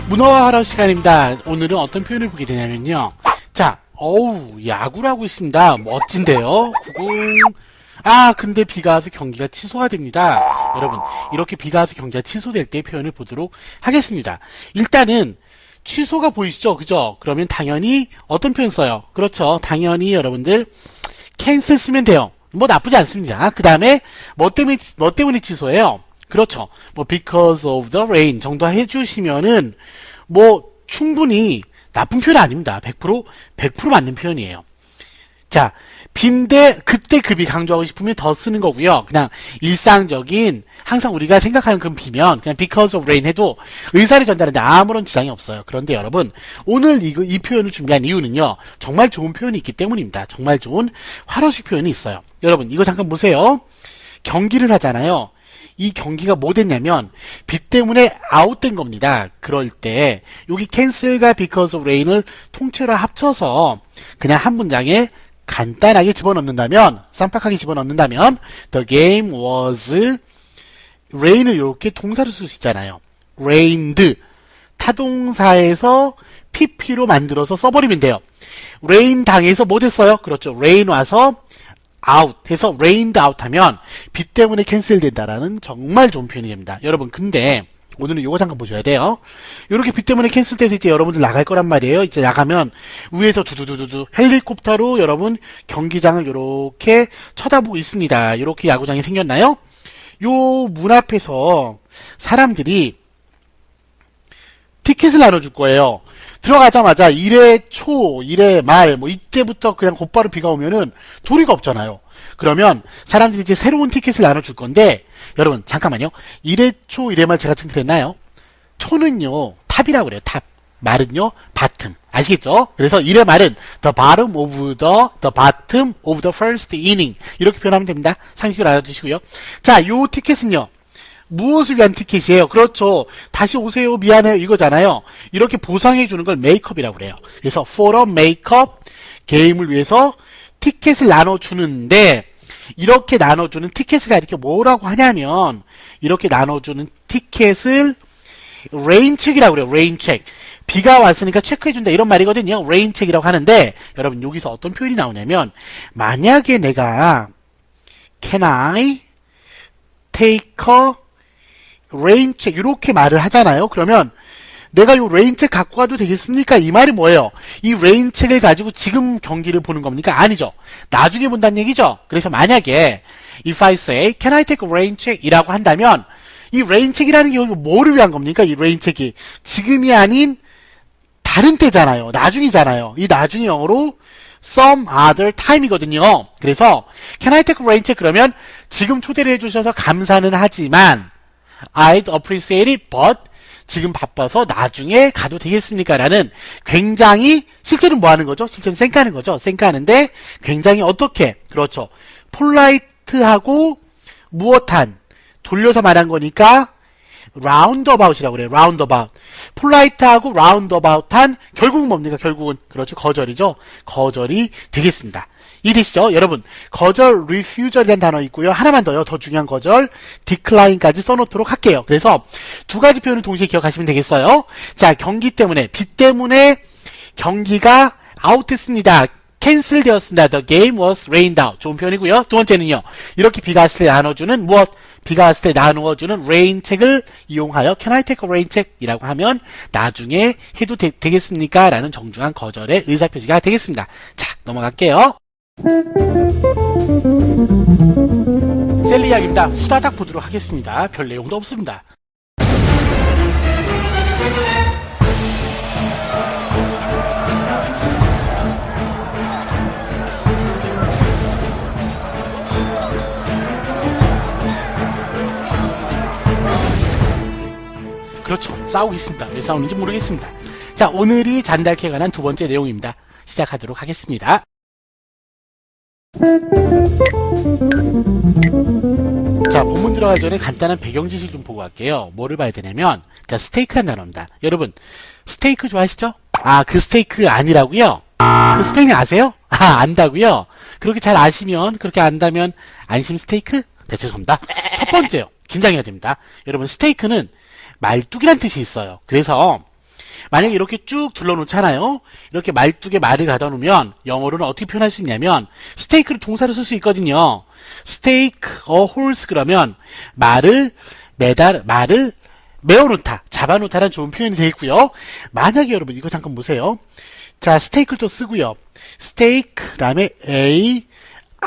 문어화하러 시간입니다. 오늘은 어떤 표현을 보게 되냐면요. 자, 야구를 하고 있습니다. 멋진데요? 근데 비가 와서 경기가 취소가 됩니다. 여러분, 이렇게 비가 와서 경기가 취소될 때 표현을 보도록 하겠습니다. 일단은 취소가 보이시죠? 그죠? 그러면 당연히 어떤 표현 써요? 그렇죠. 당연히 여러분들 cancel 쓰면 돼요. 뭐 나쁘지 않습니다. 그 다음에 뭐 때문에 취소해요? 그렇죠. 뭐 because of the rain 정도 해주시면은 뭐 충분히 나쁜 표현 아닙니다. 100% 맞는 표현이에요. 자, 빈데 그때 그 비 강조하고 싶으면 더 쓰는 거고요. 그냥 일상적인 항상 우리가 생각하는 그런 비면 그냥 because of rain 해도 의사를 전달하는데 아무런 지장이 없어요. 그런데 여러분 오늘 이 표현을 준비한 이유는요. 정말 좋은 표현이 있기 때문입니다. 정말 좋은 활어식 표현이 있어요. 여러분 이거 잠깐 보세요. 경기를 하잖아요. 이 경기가 뭐 됐냐면 비 때문에 아웃된 겁니다. 그럴 때 여기 cancel과 because of rain을 통째로 합쳐서 그냥 한 문장에 간단하게 집어넣는다면 쌈박하게 집어넣는다면 the game was rain을 이렇게 동사로 쓸 수 있잖아요. rained 타동사에서 pp로 만들어서 써버리면 돼요. rain 당해서 뭐 됐어요? 그렇죠. rain 와서 out 해서 rained out 하면 비 때문에 캔슬 된다라는 정말 좋은 표현이 됩니다. 여러분 근데 오늘은 요거 잠깐 보셔야 돼요. 요렇게 비 때문에 캔슬 돼서 이제 여러분들 나갈 거란 말이에요. 이제 나가면 위에서 두두두두두 헬리콥터로 여러분 경기장을 요렇게 쳐다보고 있습니다. 요렇게 야구장이 생겼나요? 요 문 앞에서 사람들이 티켓을 나눠줄 거예요. 들어가자마자 1회 초, 1회 말, 뭐 이때부터 그냥 곧바로 비가 오면은 도리가 없잖아요. 그러면 사람들이 이제 새로운 티켓을 나눠줄 건데, 여러분 잠깐만요. 1회 초, 1회 말 제가 증명했나요? 초는요 탑이라고 그래요. 탑. 말은요 bottom. 아시겠죠? 그래서 1회 말은 the bottom of the first inning 이렇게 표현하면 됩니다. 상식을 알아두시고요. 자, 요 티켓은요. 무엇을 위한 티켓이에요? 그렇죠. 다시 오세요. 미안해요. 이거잖아요. 이렇게 보상해 주는 걸 메이크업이라고 그래요. 그래서 for a make-up 게임을 위해서 티켓을 나눠주는데 이렇게 나눠주는 티켓을 이렇게 뭐라고 하냐면 이렇게 나눠주는 티켓을 레인책이라고 그래요. 레인책. 비가 왔으니까 체크해준다 이런 말이거든요. 레인책이라고 하는데 여러분 여기서 어떤 표현이 나오냐면 만약에 내가 can I take a 레인책 이렇게 말을 하잖아요. 그러면 내가 요 레인책 갖고 가도 되겠습니까? 이 말이 뭐예요? 이 레인책을 가지고 지금 경기를 보는 겁니까? 아니죠. 나중에 본다는 얘기죠. 그래서 만약에 if I say can I take a raincheck 이라고 한다면 이 레인책이라는 게 뭐를 위한 겁니까? 이 레인책이 지금이 아닌 다른 때잖아요. 나중이잖아요. 이 나중이 영어로 some other time이거든요. 그래서 can I take a raincheck 그러면 지금 초대를 해주셔서 감사는 하지만 I'd appreciate it, but 지금 바빠서 나중에 가도 되겠습니까? 라는 굉장히 실제로는 뭐 하는 거죠? 실제로는 쌩까는 거죠. 쌩까는데 굉장히 어떻게? 그렇죠. 폴라이트하고 무엇한 돌려서 말한 거니까 roundabout이라고 그래요. roundabout. 폴라이트하고 roundabout한 결국은 뭡니까? 결국은 그렇죠. 거절이죠. 거절이 되겠습니다. 이해되시죠? 여러분 거절 refusal이라는 단어 있고요. 하나만 더요. 더 중요한 거절 decline까지 써놓도록 할게요. 그래서 두 가지 표현을 동시에 기억하시면 되겠어요. 자, 경기 때문에 비 때문에 경기가 아웃했습니다. 캔슬 되었습니다. The game was rained out. 좋은 표현이고요. 두 번째는요. 이렇게 비가 왔을 때 나눠주는 무엇? 비가 왔을 때 나누어주는 레인책을 이용하여 Can I take a raincheck? 이라고 하면 나중에 해도 되겠습니까? 라는 정중한 거절의 의사표시가 되겠습니다. 자, 넘어갈게요. 셀 이야기입니다. 수다닥 보도록 하겠습니다. 별 내용도 없습니다. 그렇죠. 싸우고 있습니다. 왜 싸우는지 모르겠습니다. 자, 오늘이 잔달케에 관한 두 번째 내용입니다. 시작하도록 하겠습니다. 자, 본문 들어가기 전에 간단한 배경 지식 좀 보고 갈게요. 뭐를 봐야 되냐면, 자, 스테이크란 단어입니다. 여러분, 스테이크 좋아하시죠? 그 스테이크 아니라고요? 그 스페인어 아세요? 안다고요? 그렇게 잘 아시면, 그렇게 안다면 안심 스테이크? 네, 죄송합니다. 첫 번째요. 긴장해야 됩니다. 여러분, 스테이크는 말뚝이란 뜻이 있어요. 그래서 만약에 이렇게 쭉 둘러놓잖아요. 이렇게 말뚝에 말을 가다 놓으면 영어로는 어떻게 표현할 수 있냐면 스테이크를 동사로 쓸 수 있거든요. 스테이크 a horse 그러면 말을 메어놓다, 잡아놓다라는 좋은 표현이 되겠고요. 만약에 여러분 이거 잠깐 보세요. 자, 스테이크를 또 쓰고요. 스테이크 그다음에 a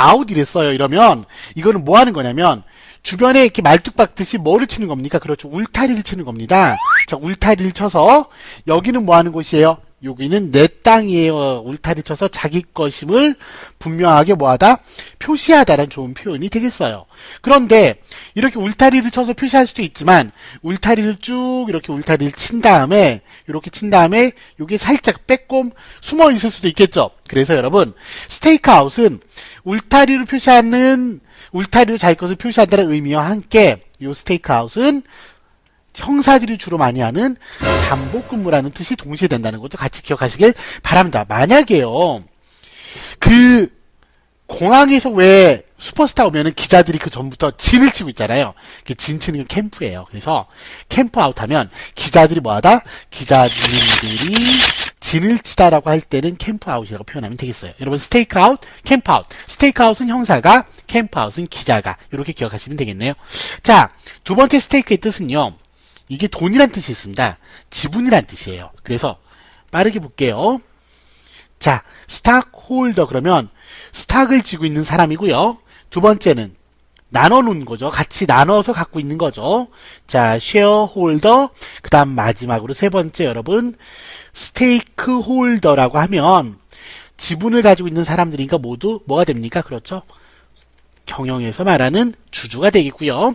out 이랬어요. 이러면 이거는 뭐 하는 거냐면 주변에 이렇게 말뚝 박듯이 뭐를 치는 겁니까? 그렇죠. 울타리를 치는 겁니다. 자, 울타리를 쳐서 여기는 뭐 하는 곳이에요? 여기는 내 땅이에요. 울타리 쳐서 자기 것임을 분명하게 뭐하다? 표시하다라는 좋은 표현이 되겠어요. 그런데 이렇게 울타리를 쳐서 표시할 수도 있지만 울타리를 쭉 이렇게 울타리를 친 다음에 이렇게 친 다음에 여기 살짝 빼꼼 숨어 있을 수도 있겠죠. 그래서 여러분 스테이크아웃은 울타리를 표시하는 울타리로 자기 것을 표시한다는 의미와 함께 이 스테이크아웃은 형사들이 주로 많이 하는 잠복근무라는 뜻이 동시에 된다는 것도 같이 기억하시길 바랍니다. 만약에요, 그 공항에서 왜 슈퍼스타 오면은 기자들이 그 전부터 진을 치고 있잖아요. 그 진 치는 게 캠프예요. 그래서 캠프 아웃 하면 기자들이 뭐하다? 기자님들이 진을 치다라고 할 때는 캠프 아웃이라고 표현하면 되겠어요. 여러분 스테이크 아웃, 캠프 아웃. 스테이크 아웃은 형사가, 캠프 아웃은 기자가. 이렇게 기억하시면 되겠네요. 자, 두 번째 스테이크의 뜻은요. 이게 돈이란 뜻이 있습니다. 지분이란 뜻이에요. 그래서 빠르게 볼게요. 자, 스탁홀더 그러면 스탁을 쥐고 있는 사람이고요. 두 번째는 나눠놓은 거죠. 같이 나눠서 갖고 있는 거죠. 자, 쉐어홀더. 그 다음 마지막으로 세 번째 여러분 스테이크홀더라고 하면 지분을 가지고 있는 사람들이니까 모두 뭐가 됩니까? 그렇죠. 경영에서 말하는 주주가 되겠고요.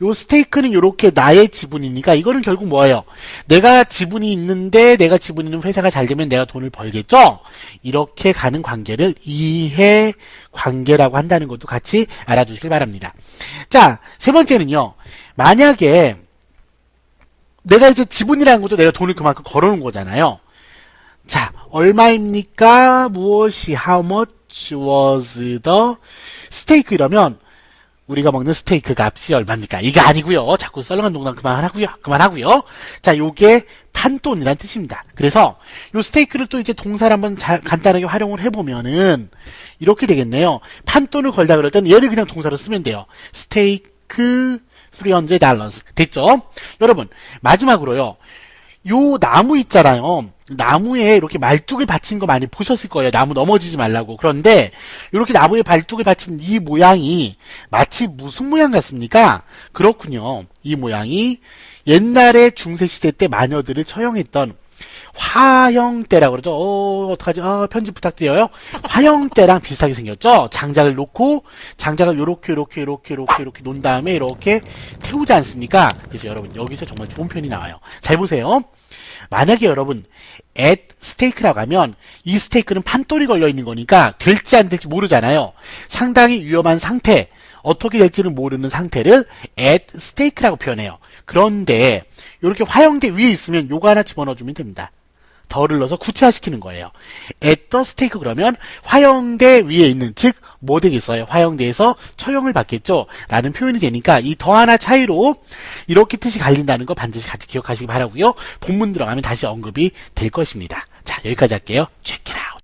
요 스테이크는 이렇게 나의 지분이니까 이거는 결국 뭐예요? 내가 지분이 있는데 내가 지분 있는 회사가 잘 되면 내가 돈을 벌겠죠? 이렇게 가는 관계를 이해 관계라고 한다는 것도 같이 알아두시길 바랍니다. 자, 세 번째는요. 만약에 내가 이제 지분이라는 것도 내가 돈을 그만큼 걸어놓은 거잖아요. 자, 얼마입니까? 무엇이 how much was the 스테이크 이러면 우리가 먹는 스테이크 값이 얼마입니까? 이게 아니고요. 자꾸 썰렁한 농담 그만하고요. 자, 요게 판돈이란 뜻입니다. 그래서 요 스테이크를 또 이제 동사를 한번 간단하게 활용을 해보면은 이렇게 되겠네요. 판돈을 걸다 그럴 땐 얘를 그냥 동사로 쓰면 돼요. 스테이크 $300 됐죠? 여러분 마지막으로요. 요 나무 있잖아요. 나무에 이렇게 말뚝을 받친 거 많이 보셨을 거예요. 나무 넘어지지 말라고. 그런데 이렇게 나무에 발뚝을 받친 이 모양이 마치 무슨 모양 같습니까? 그렇군요. 이 모양이 옛날에 중세시대 때 마녀들을 처형했던 화형대라고 그러죠. 어떡하지? 편집 부탁드려요. 화형대랑 비슷하게 생겼죠? 장작을 놓고, 장작을 요렇게 놓은 다음에 이렇게 태우지 않습니까? 그래서 여러분, 여기서 정말 좋은 표현이 나와요. 잘 보세요. 만약에 여러분, at 스테이크라고 하면, 이 스테이크는 판돌이 걸려있는 거니까, 될지 안 될지 모르잖아요. 상당히 위험한 상태, 어떻게 될지는 모르는 상태를 at 스테이크라고 표현해요. 그런데, 이렇게 화형대 위에 있으면 요거 하나 집어넣어주면 됩니다. 덜을 넣어서 구체화시키는 거예요. at the stake 그러면 화형대 위에 있는, 즉 뭐 되겠어요? 화형대에서 처형을 받겠죠? 라는 표현이 되니까 이 더 하나 차이로 이렇게 뜻이 갈린다는 거 반드시 같이 기억하시기 바라고요. 본문 들어가면 다시 언급이 될 것입니다. 자, 여기까지 할게요. Check it out.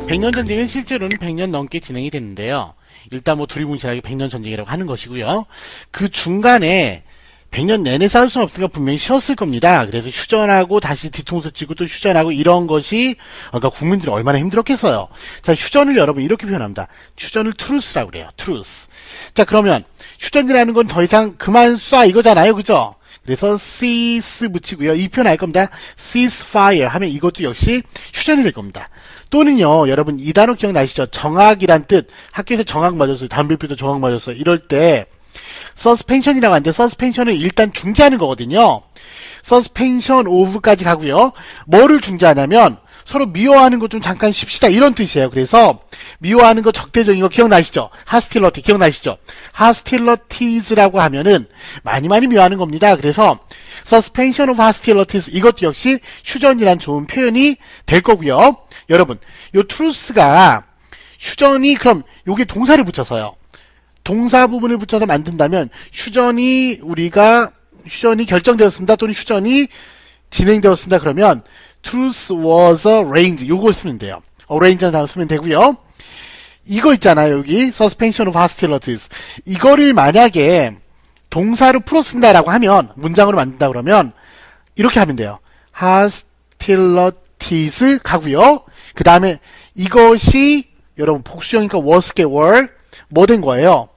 100년 전쟁은 실제로는 100년 넘게 진행이 됐는데요. 일단 뭐 두리뭉실하게 100년 전쟁이라고 하는 것이고요. 그 중간에 100년 내내 싸울 수는 없으니까 분명히 쉬었을 겁니다. 그래서 휴전하고 다시 뒤통수 치고 또 휴전하고 이런 것이 그러니까 국민들이 얼마나 힘들었겠어요. 자, 휴전을 여러분 이렇게 표현합니다. 휴전을 truce라고 그래요. truce. 자, 그러면 휴전이라는 건 더 이상 그만 쏴 이거잖아요. 그죠? 그래서 cease 붙이고요. 이 표현 알 겁니다. ceasefire 하면 이것도 역시 휴전이 될 겁니다. 또는요, 여러분 이 단어 기억나시죠? 정학이란 뜻. 학교에서 정학 맞았어요. 담배 피도 정학 맞았어요. 이럴 때 서스펜션이라고 하는데 서스펜션을 일단 중지하는 거거든요. 서스펜션 오브까지 가고요. 뭐를 중지하냐면 서로 미워하는 것 좀 잠깐 쉽시다 이런 뜻이에요. 그래서 미워하는 거 적대적인 거 기억나시죠? 하스틸러티 기억나시죠? 하스틸러티즈라고 하면은 많이 미워하는 겁니다. 그래서 suspension of hostilities 이것도 역시 휴전이란 좋은 표현이 될 거고요. 여러분, 요 truth가 휴전이 그럼 요게 동사를 붙여서요. 동사 부분을 붙여서 만든다면 휴전이 결정되었습니다. 또는 휴전이 진행되었습니다. 그러면 truth was arranged 요걸 쓰면 돼요. arrange라는 단어 쓰면 되고요. 이거 있잖아요. 여기 suspension of hostilities 이거를 만약에 동사로 풀어 쓴다라고 하면 문장으로 만든다 그러면 이렇게 하면 돼요. hostilities 가고요. 그 다음에 이것이 여러분 복수형이니까 was게 were 뭐 된 거예요?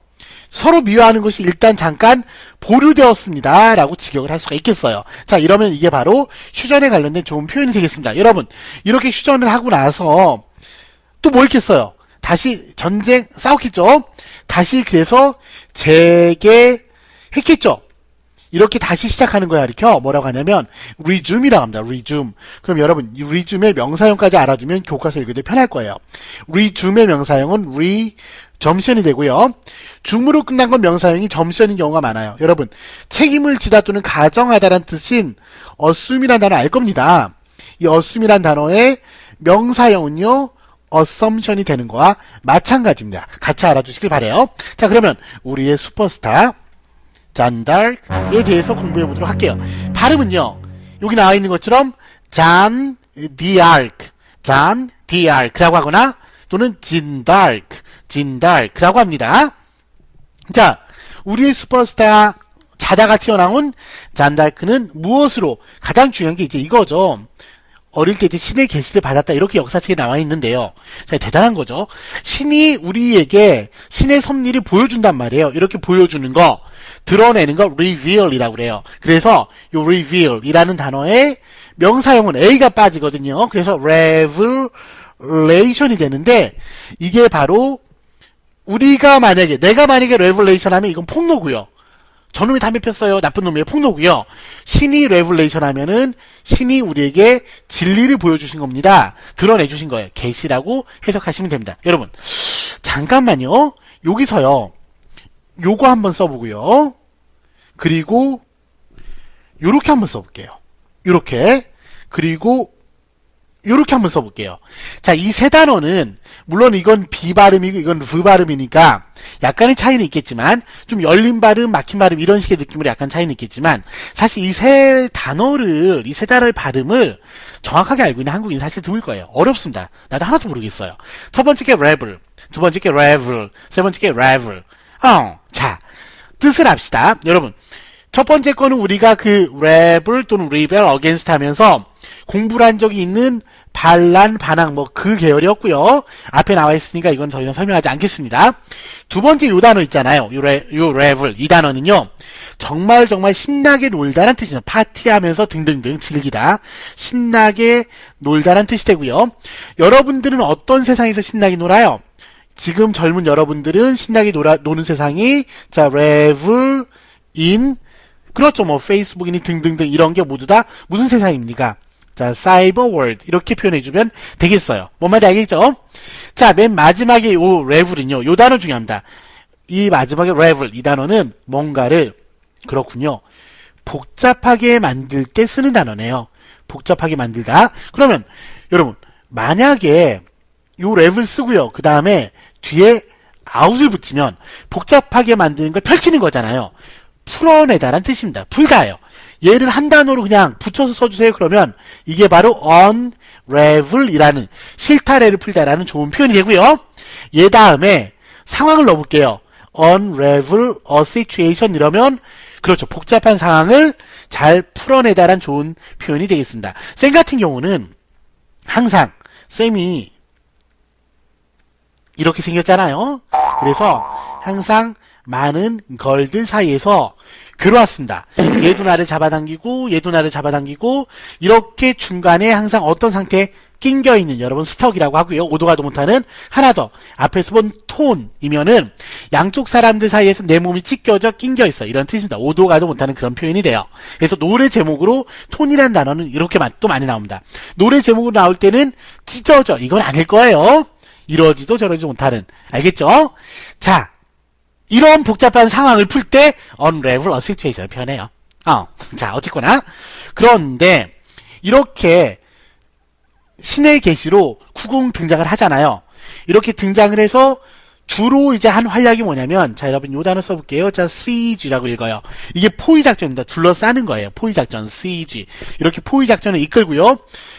서로 미워하는 것이 일단 잠깐 보류되었습니다 라고 직역을 할 수가 있겠어요. 자, 이러면 이게 바로 휴전에 관련된 좋은 표현이 되겠습니다. 여러분, 이렇게 휴전을 하고 나서 또 뭐 있겠어요? 다시 전쟁 싸웠겠죠? 다시 그래서 재개했겠죠? 이렇게 다시 시작하는 거야. 이렇게 뭐라고 하냐면 resume이라고 합니다. resume. 그럼 여러분 이 resume의 명사형까지 알아두면 교과서 읽을 때 편할 거예요. resume의 명사형은 resumption이 되고요. 줌으로 끝난 건 명사형이 점션인 경우가 많아요. 여러분 책임을 지다 또는 가정하다라는 뜻인 assume이라는 단어 알 겁니다. 이 assume이라는 단어의 명사형은요. assumption이 되는 거와 마찬가지입니다. 같이 알아두시길 바래요. 자, 그러면 우리의 슈퍼스타 잔달크에 대해서 공부해 보도록 할게요. 발음은요. 여기 나와 있는 것처럼 잔 디아르크라고 하거나 또는 진달크라고 합니다. 자, 우리의 슈퍼스타 자다가 튀어나온 잔달크는 무엇으로 가장 중요한 게 이제 이거죠. 어릴 때 이제 신의 계시를 받았다 이렇게 역사책에 나와 있는데요. 자, 대단한 거죠. 신이 우리에게 신의 섭리를 보여준단 말이에요. 이렇게 보여주는 거, 드러내는 거 reveal이라고 그래요. 그래서 이 reveal이라는 단어의 명사형은 A가 빠지거든요. 그래서 revelation이 되는데 이게 바로 내가 만약에 revelation 하면 이건 폭로고요. 저놈이 담배 폈어요. 나쁜 놈이에요. 폭로고요. 신이 레블레이션 하면은 신이 우리에게 진리를 보여주신 겁니다. 드러내주신 거예요. 계시라고 해석하시면 됩니다. 여러분 잠깐만요. 여기서요. 요거 한번 써보고요. 그리고 요렇게 한번 써볼게요. 요렇게. 그리고 요렇게 한번 써볼게요. 자, 이 세 단어는 물론 이건 B 발음이고 이건 V 발음이니까 약간의 차이는 있겠지만 좀 열린 발음, 막힌 발음 이런 식의 느낌으로 약간 차이는 있겠지만 사실 이 세 단어의 발음을 정확하게 알고 있는 한국인 사실 드물 거예요. 어렵습니다. 나도 하나도 모르겠어요. 첫 번째 게 revel, 두 번째 게 revel, 세 번째 게 revel. 자, 뜻을 합시다. 여러분, 첫 번째 거는 우리가 그 rebel 또는 rebel against 하면서 공부를 한 적이 있는 반란, 반항 뭐 그 계열이었고요. 앞에 나와 있으니까 이건 더 이상 설명하지 않겠습니다. 두 번째 요 단어 있잖아요. 요 revel 이 단어는요. 정말 신나게 놀다란 뜻이에요. 파티하면서 등등등 즐기다. 신나게 놀다란 뜻이 되고요. 여러분들은 어떤 세상에서 신나게 놀아요? 지금 젊은 여러분들은 신나게 노는 세상이 자 revel in 그렇죠. 뭐 페이스북이니 등등등 이런 게 모두 다 무슨 세상입니까? 자, 사이버 월드 이렇게 표현해주면 되겠어요. 뭔 말인지 알겠죠? 자, 맨 마지막에 요 레벨은요. 요 단어 중요합니다. 이 마지막에 레벨 이 단어는 뭔가를 그렇군요. 복잡하게 만들 때 쓰는 단어네요. 복잡하게 만들다. 그러면 여러분 만약에 요 레벨 쓰고요. 그 다음에 뒤에 아웃을 붙이면 복잡하게 만드는 걸 펼치는 거잖아요. 풀어내다란 뜻입니다. 풀다예요. 얘를 한 단어로 그냥 붙여서 써주세요. 그러면 이게 바로 unravel이라는 실타래를 풀다라는 좋은 표현이 되고요. 얘 다음에 상황을 넣어볼게요. unravel a situation 이러면 그렇죠. 복잡한 상황을 잘 풀어내다란 좋은 표현이 되겠습니다. 쌤 같은 경우는 항상 쌤이 이렇게 생겼잖아요. 그래서 항상 많은 걸들 사이에서 괴로웠습니다. 얘도 나를 잡아당기고 얘도 나를 잡아당기고 이렇게 중간에 항상 어떤 상태에 낑겨있는 여러분 스톡이라고 하고요. 오도 가도 못하는 하나 더 앞에서 본 톤이면은 양쪽 사람들 사이에서 내 몸이 찢겨져 낑겨있어 이런 뜻입니다. 오도 가도 못하는 그런 표현이 돼요. 그래서 노래 제목으로 톤이라는 단어는 이렇게 또 많이 나옵니다. 노래 제목으로 나올 때는 찢어져 이건 아닐 거예요. 이러지도 저러지 못하는 알겠죠? 자 이런 복잡한 상황을 풀 때 unravel a situation을 표현해요. 자, 어쨌거나. 그런데, 이렇게, 신의 계시로 쿠궁 등장을 하잖아요. 이렇게 등장을 해서, 주로 이제 한 활약이 뭐냐면, 자, 여러분, 요 단어 써볼게요. 자, siege라고 읽어요. 이게 포위작전입니다. 둘러싸는 거예요. 포위작전, siege. 이렇게 포위작전을 이끌고요.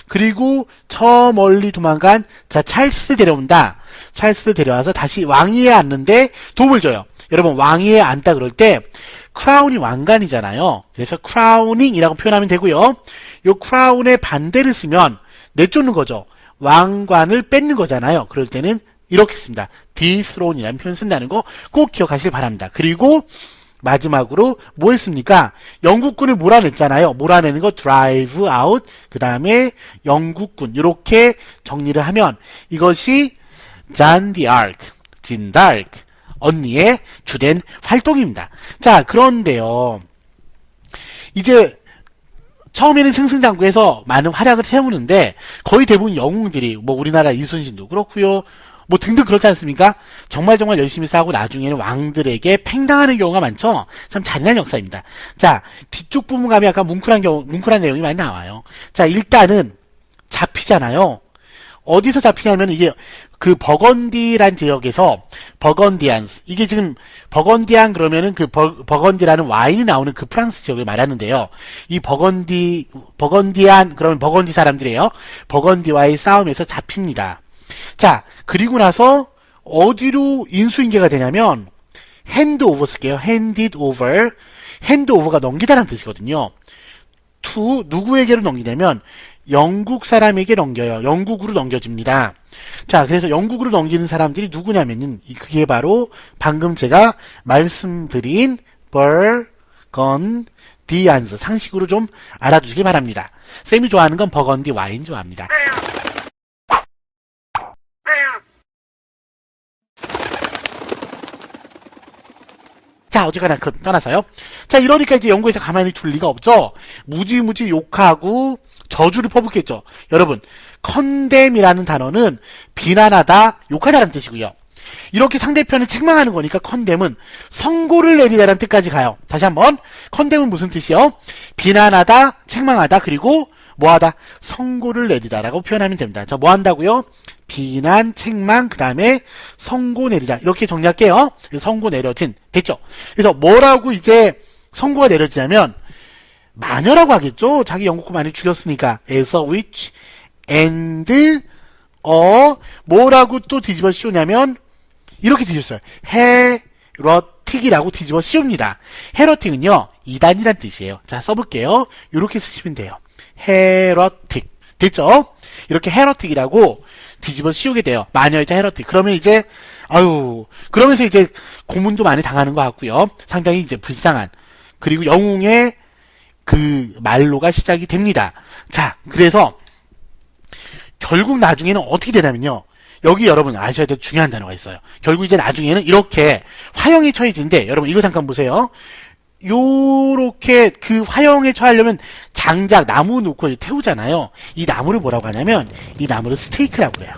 그리고, 저 멀리 도망간, 자, 찰스를 데려온다. 찰스를 데려와서 다시 왕위에 앉는데 도움을 줘요. 여러분, 왕위에 앉다 그럴 때, 크라운이 왕관이잖아요. 그래서 크라우닝이라고 표현하면 되고요. 요 크라운의 반대를 쓰면, 내쫓는 거죠. 왕관을 뺏는 거잖아요. 그럴 때는, 이렇게 씁니다. dethrone이라는 표현 쓴다는 거 꼭 기억하시길 바랍니다. 그리고 마지막으로 뭐 했습니까? 영국군을 몰아냈잖아요. 몰아내는 거 drive out, 그 다음에 영국군 이렇게 정리를 하면 이것이 잔 디아크, 진달크 언니의 주된 활동입니다. 자, 그런데요. 이제 처음에는 승승장구해서 많은 활약을 세우는데 거의 대부분 영웅들이 뭐 우리나라 이순신도 그렇고요. 뭐 등등 그렇지 않습니까? 정말 열심히 싸우고 나중에는 왕들에게 팽당하는 경우가 많죠? 참 잔인한 역사입니다. 자, 뒤쪽 부분 가면 약간 뭉클한 내용이 많이 나와요. 자, 일단은 잡히잖아요. 어디서 잡히냐면 이게 그 버건디란 지역에서 버건디안스, 이게 지금 버건디안 그러면은 그 버건디라는 와인이 나오는 그 프랑스 지역을 말하는데요. 이 버건디안 그러면 버건디 사람들이에요. 버건디와의 싸움에서 잡힙니다. 자, 그리고 나서 어디로 인수인계가 되냐면 hand over 쓸게요. handed over. hand over가 넘기다라는 뜻이거든요. to 누구에게로 넘기냐면 영국 사람에게 넘겨요. 영국으로 넘겨집니다. 자, 그래서 영국으로 넘기는 사람들이 누구냐면은 그게 바로 방금 제가 말씀드린 버건디안스 상식으로 좀 알아두시기 바랍니다. 쌤이 좋아하는 건 버건디 와인 좋아합니다. 자, 어쨌거나 떠나서요. 자, 이러니까 이제 영국에서 가만히 둘 리가 없죠. 무지무지 욕하고 저주를 퍼붓겠죠. 여러분, condemn이라는 단어는 비난하다, 욕하다라는 뜻이고요. 이렇게 상대편을 책망하는 거니까 condemn은 선고를 내리다라는 뜻까지 가요. 다시 한번, condemn은 무슨 뜻이요? 비난하다, 책망하다, 그리고 뭐하다? 선고를 내리다라고 표현하면 됩니다. 자, 뭐 한다고요? 비난, 책망, 그 다음에 선고 내리다. 이렇게 정리할게요. 선고 내려진. 됐죠? 그래서 뭐라고 이제 선고가 내려지냐면 마녀라고 하겠죠? 자기 영국군 많이 죽였으니까. as a witch and 뭐라고 또 뒤집어 씌우냐면 이렇게 뒤집었어요. 헤러틱이라고 뒤집어 씌웁니다. 헤러틱은요, 이단이란 뜻이에요. 자, 써볼게요. 이렇게 쓰시면 돼요. 헤러틱. 됐죠? 이렇게 헤러틱이라고 뒤집어 씌우게 돼요. 마녀이자 헤러틱. 그러면 이제, 그러면서 이제 고문도 많이 당하는 것 같고요. 상당히 이제 불쌍한. 그리고 영웅의 그 말로가 시작이 됩니다. 자, 그래서 결국 나중에는 어떻게 되냐면요. 여기 여러분 아셔야 될 중요한 단어가 있어요. 결국 이제 나중에는 이렇게 화형에 처해지는데, 여러분 이거 잠깐 보세요. 요렇게 그 화형에 처하려면 장작, 나무 놓고 태우잖아요. 이 나무를 뭐라고 하냐면 이 나무를 스테이크라고 해요.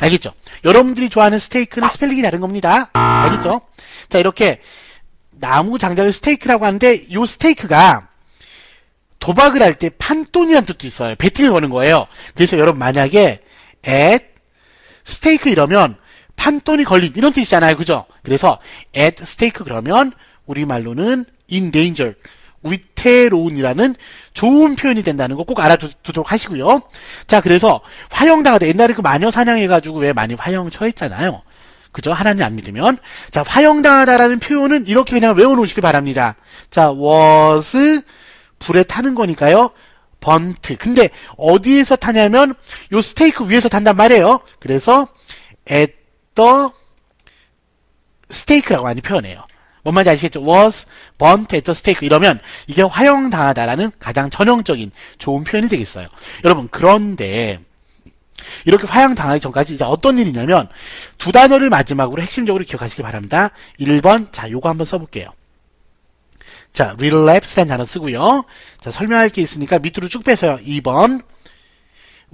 알겠죠? 여러분들이 좋아하는 스테이크는 스펠링이 다른 겁니다. 알겠죠? 자, 이렇게 나무 장작을 스테이크라고 하는데 요 스테이크가 도박을 할 때 판돈이라는 뜻도 있어요. 베팅을 거는 거예요. 그래서 여러분 만약에 at 스테이크 이러면 판돈이 걸린 이런 뜻이잖아요. 그죠? 그래서 at 스테이크 그러면 우리말로는 in danger, 위태로운이라는 좋은 표현이 된다는 거 꼭 알아두도록 하시고요. 자, 그래서 화형당하다. 옛날에 그 마녀 사냥해가지고 왜 많이 화형 처했잖아요. 그죠? 하나님 안 믿으면. 자, 화형당하다라는 표현은 이렇게 그냥 외워놓으시기 바랍니다. 자, was 불에 타는 거니까요. burnt. 근데 어디에서 타냐면 요 스테이크 위에서 탄단 말이에요. 그래서 at the steak라고 많이 표현해요. 뭔 말인지 아시겠죠? was burnt at the stake 이러면 이게 화형당하다라는 가장 전형적인 좋은 표현이 되겠어요. 여러분, 그런데 이렇게 화형당하기 전까지 이제 어떤 일이냐면 두 단어를 마지막으로 핵심적으로 기억하시기 바랍니다. 1번, 자, 요거 한번 써볼게요. 자, relapse라는 단어 쓰고요. 자, 설명할 게 있으니까 밑으로 쭉 빼서요. 2번,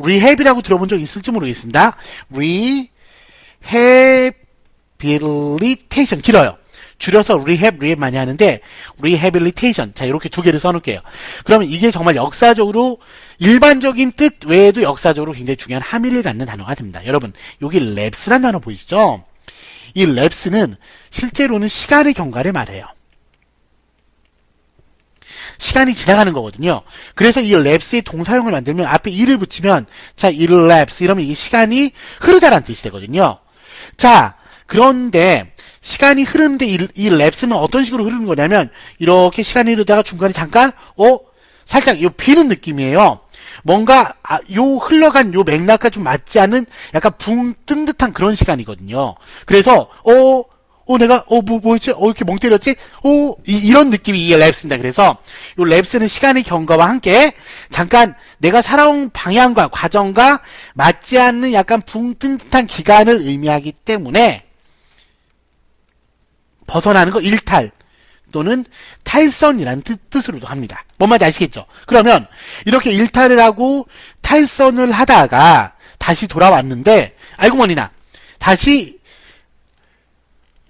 rehab이라고 들어본 적 있을지 모르겠습니다. rehabilitation 길어요. 줄여서 rehab 많이 하는데 rehabilitation. 자, 이렇게 두 개를 써놓을게요. 그러면 이게 정말 역사적으로 일반적인 뜻 외에도 역사적으로 굉장히 중요한 함의를 갖는 단어가 됩니다. 여러분, 여기 lapse란 단어 보이시죠? 이 lapse는 실제로는 시간의 경과를 말해요. 시간이 지나가는 거거든요. 그래서 이 lapse의 동사형을 만들면 앞에 이를 붙이면 자, it lapse 이러면 이게 시간이 흐르다라는 뜻이 되거든요. 자, 그런데 시간이 흐르는데 이 lapse는 어떤 식으로 흐르는 거냐면 이렇게 시간이 흐르다가 중간에 잠깐 살짝 요 비는 느낌이에요. 뭔가 요 흘러간 요 맥락과 좀 맞지 않는 약간 붕 뜬 듯한 그런 시간이거든요. 그래서 내가 뭐였지? 이렇게 멍 때렸지? 이런 느낌이 이게 랩스입니다. 그래서 요 랩스는 시간의 경과와 함께 잠깐 내가 살아온 방향과 과정과 맞지 않는 약간 붕 뜬 듯한 기간을 의미하기 때문에 벗어나는 거 일탈 또는 탈선이라는 뜻으로도 합니다. 뭔 말인지 아시겠죠? 그러면 이렇게 일탈을 하고 탈선을 하다가 다시 돌아왔는데 알고 보니나 다시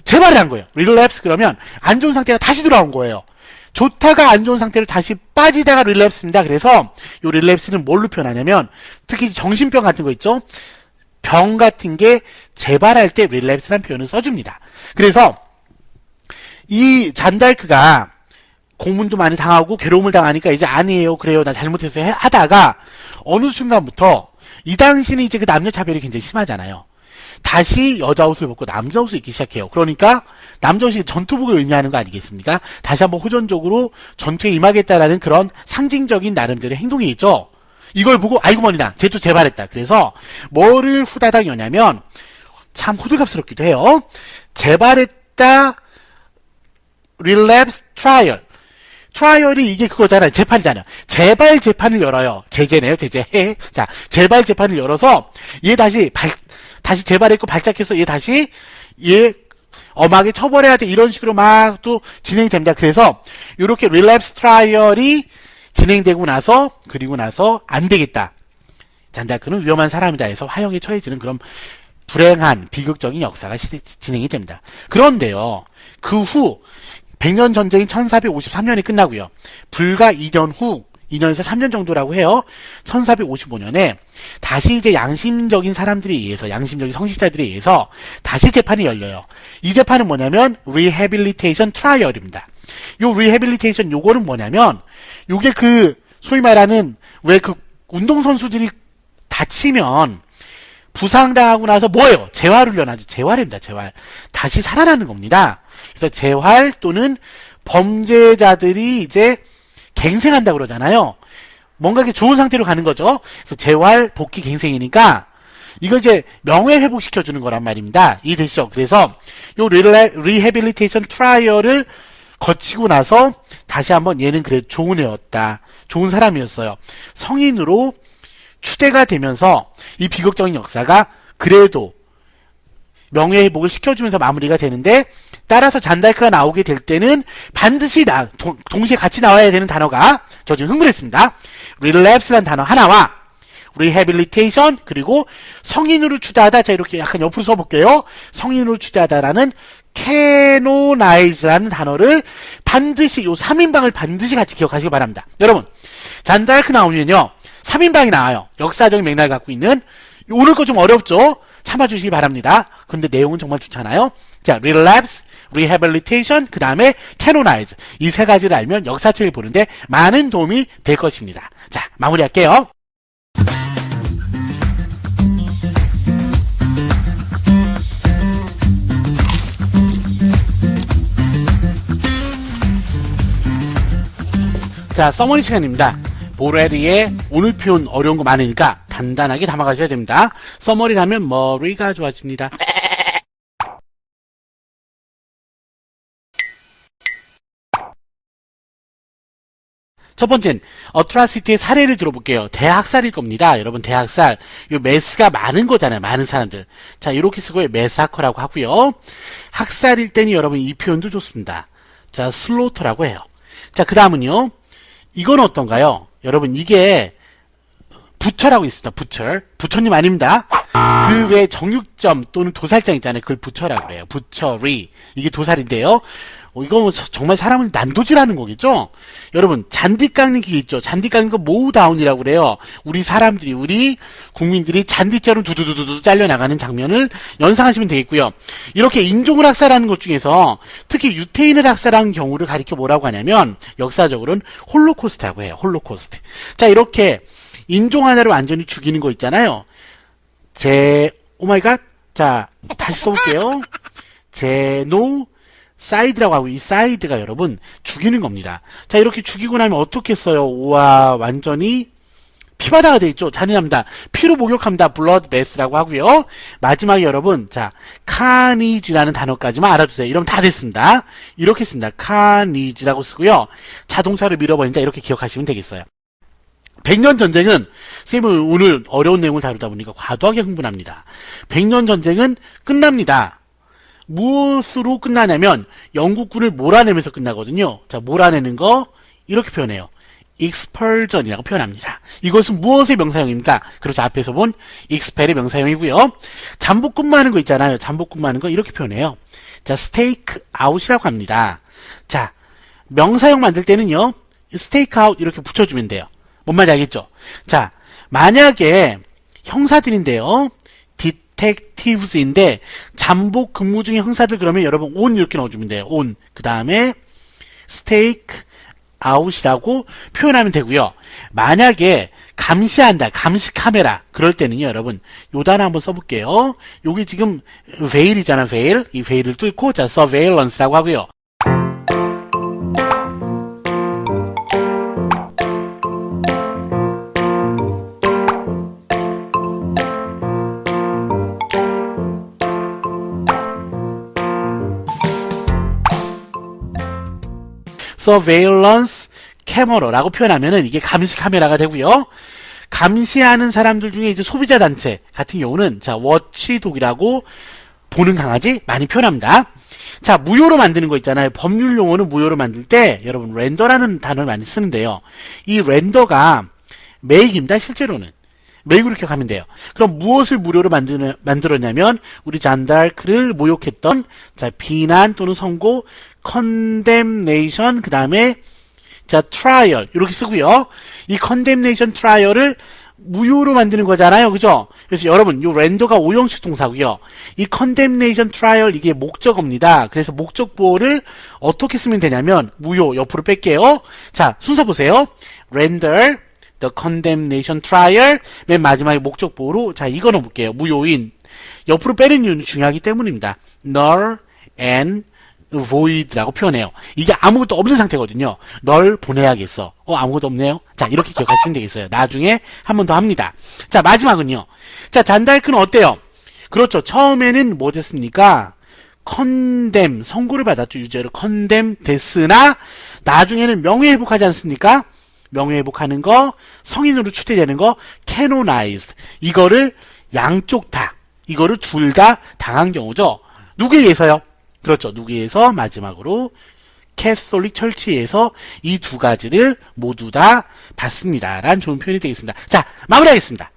재발을 한 거예요. relapse 그러면 안 좋은 상태가 다시 돌아온 거예요. 좋다가 안 좋은 상태로 다시 빠지다가 relapse입니다. 그래서 이 relapse는 뭘로 표현하냐면 특히 정신병 같은 거 있죠? 병 같은 게 재발할 때 relapse라는 표현을 써줍니다. 그래서 이 잔달크가 고문도 많이 당하고 괴로움을 당하니까 이제 아니에요, 그래요, 나 잘못했어요 하다가 어느 순간부터 이 당시는 이제 그 남녀 차별이 굉장히 심하잖아요. 다시 여자 옷을 벗고 남자 옷을 입기 시작해요. 그러니까 남자 옷이 전투복을 의미하는 거 아니겠습니까? 다시 한번 호전적으로 전투에 임하겠다라는 그런 상징적인 나름대로의 행동이겠죠. 이걸 보고 아이고 머니나 쟤 또 재발했다. 그래서 뭐를 후다닥 여냐면 참 호들갑스럽기도 해요. 재발했다 relapse trial. 트라이얼이 이게 그거잖아요. 재판이잖아요. 재발 재판을 열어요. 제재네요. 제재. 자, 재발 재판을 열어서 얘 다시 재발했고 발작해서 얘 다시 엄하게 처벌해야 돼. 이런 식으로 막 또 진행이 됩니다. 그래서 이렇게 relapse 트라이얼이 진행되고 나서 그리고 나서 안 되겠다. 잔달크는 위험한 사람이다 해서 화형에 처해지는 그런 불행한 비극적인 역사가 진행이 됩니다. 그런데요. 그 후 100년 전쟁인 1453년이 끝나고요. 불과 2년 후 2년에서 3년 정도라고 해요. 1455년에 다시 이제 양심적인 사람들에 의해서 양심적인 성직자들에 의해서 다시 재판이 열려요. 이 재판은 뭐냐면 rehabilitation trial입니다. 요 rehabilitation 요거는 뭐냐면 요게 그 소위 말하는 왜 그 운동선수들이 다치면 부상당하고 나서 뭐예요? 재활훈련하죠. 재활입니다. 재활. 다시 살아나는 겁니다. 그래서 재활 또는 범죄자들이 이제 갱생한다 그러잖아요. 뭔가 이렇게 좋은 상태로 가는 거죠. 그래서 재활, 복귀, 갱생이니까 이거 이제 명예 회복시켜주는 거란 말입니다. 이해되시죠? 그래서 요 리해빌리테이션 트라이얼을 거치고 나서 다시 한번 얘는 그래 좋은 애였다. 좋은 사람이었어요. 성인으로 추대가 되면서 이 비극적인 역사가 그래도 명예회복을 시켜주면서 마무리가 되는데 따라서 잔달크가 나오게 될 때는 반드시 동시에 같이 나와야 되는 단어가 저 지금 흥분했습니다. relapse란 단어 하나와 rehabilitation 그리고 성인으로 추대하다. 자 이렇게 약간 옆으로 써볼게요. 성인으로 추대하다라는 canonize라는 단어를 반드시 요 3인방을 반드시 같이 기억하시기 바랍니다. 여러분 잔달크 나오면요 3인방이 나와요. 역사적인 맥락을 갖고 있는 오늘 거 좀 어렵죠? 참아주시기 바랍니다. 근데 내용은 정말 좋잖아요. 자, relapse, rehabilitation, 그 다음에 canonize. 이 세 가지를 알면 역사책을 보는데 많은 도움이 될 것입니다. 자, 마무리할게요. 자, 서머리 시간입니다. 보레리의 오늘 표현 어려운 거 많으니까 단단하게 담아가셔야 됩니다. 서머리라면 머리가 좋아집니다. 첫 번째는 어트라시티의 사례를 들어볼게요. 대학살일 겁니다. 여러분 대학살. 요 매스가 많은 거잖아요. 많은 사람들. 자 이렇게 쓰고 매사커라고 하고요. 학살일 때는 여러분 이 표현도 좋습니다. 자 슬로터라고 해요. 자 그 다음은요. 이건 어떤가요? 여러분 이게 부처라고 있습니다. 부처님 아닙니다. 그 외 정육점 또는 도살장 있잖아요. 그걸 부처라 그래요. 부처리. 이게 도살인데요. 이거 뭐 정말 사람을 난도질하는 거겠죠? 여러분, 잔디 깎는 기계 있죠? 잔디 깎는 거 모우다운이라고 그래요. 우리 사람들이, 우리 국민들이 잔디처럼 두두두두 잘려나가는 장면을 연상하시면 되겠고요. 이렇게 인종을 학살하는 것 중에서 특히 유태인을 학살한 경우를 가리켜 뭐라고 하냐면 역사적으로는 홀로코스트라고 해요. 홀로코스트. 자, 이렇게 인종 하나를 완전히 죽이는 거 있잖아요. 오마이갓. 자, 다시 써볼게요. 사이드라고 하고 이 사이드가 여러분 죽이는 겁니다. 자, 이렇게 죽이고 나면 어떻게 써요? 우와, 완전히 피바다가 되겠죠. 잔인합니다. 피로 목욕합니다. bloodbath라고 하고요. 마지막에 여러분, 자, carnage라는 단어까지만 알아두세요. 이러면 다 됐습니다. 이렇게 씁니다. carnage라고 쓰고요. 자동차를 밀어버린다. 이렇게 기억하시면 되겠어요. 100년 전쟁은 쌤은 오늘 어려운 내용을 다루다 보니까 과도하게 흥분합니다. 100년 전쟁은 끝납니다. 무엇으로 끝나냐면 영국군을 몰아내면서 끝나거든요. 자, 몰아내는 거 이렇게 표현해요. expulsion이라고 표현합니다. 이것은 무엇의 명사형입니까? 그렇죠. 앞에서 본 expel의 명사형이고요. 잠복근무하는 거 있잖아요. 잠복근무하는 거 이렇게 표현해요. 자, stake out이라고 합니다. 자, 명사형 만들 때는요. stake out 이렇게 붙여주면 돼요. 뭔 말인지 알겠죠? 자, 만약에 형사들인데요. detectives인데 잠복 근무 중인 형사들 그러면 여러분 on 이렇게 넣어주면 돼요. on. 그 다음에 stake out이라고 표현하면 되고요. 만약에 감시한다, 감시 카메라 그럴 때는요, 여러분 요 단어 한번 써볼게요. 여기 지금 veil이잖아, veil. 이 veil을 뚫고 자 surveillance라고 하고요. surveillance camera라고 표현하면은 이게 감시 카메라가 되고요. 감시하는 사람들 중에 이제 소비자 단체 같은 경우는 자, watchdog이라고 보는 강아지 많이 표현합니다. 자, 무효로 만드는 거 있잖아요. 법률 용어는 무효로 만들 때 여러분 렌더라는 단어를 많이 쓰는데요. 이 렌더가 make입니다. 실제로는. make으로 기억하면 돼요. 그럼 무엇을 무료로 만들었냐면 우리 잔다르크를 모욕했던 자, 비난 또는 선고 condemnation 그 다음에 자 trial 이렇게 쓰고요. 이 condemnation trial을 무효로 만드는 거잖아요. 그죠? 그래서 여러분 이 렌더가 오형식 동사고요. 이 condemnation trial 이게 목적어입니다. 그래서 목적보호를 어떻게 쓰면 되냐면 무효 옆으로 뺄게요. 자, 순서 보세요. render the condemnation trial 맨 마지막에 목적보호로 자 이거 넣어볼게요. 무효인 옆으로 빼는 이유는 중요하기 때문입니다. null and void라고 표현해요. 이게 아무것도 없는 상태거든요. 널 보내야겠어. 아무것도 없네요. 자, 이렇게 기억하시면 되겠어요. 나중에 한 번 더 합니다. 자, 마지막은요. 자, 잔다르크는 어때요? 그렇죠. 처음에는 뭐 됐습니까? condemn, 선고를 받았죠. 유죄로 condemn 됐으나 나중에는 명예회복하지 않습니까? 명예회복하는 거, 성인으로 추대되는 거, canonized. 이거를 양쪽 다, 이거를 둘 다 당한 경우죠. 누구에 의해서요? 그렇죠. 누구에서 마지막으로 캐톨릭 철치에서 이 두 가지를 모두 다 받습니다. 라는 좋은 표현이 되겠습니다. 자, 마무리하겠습니다.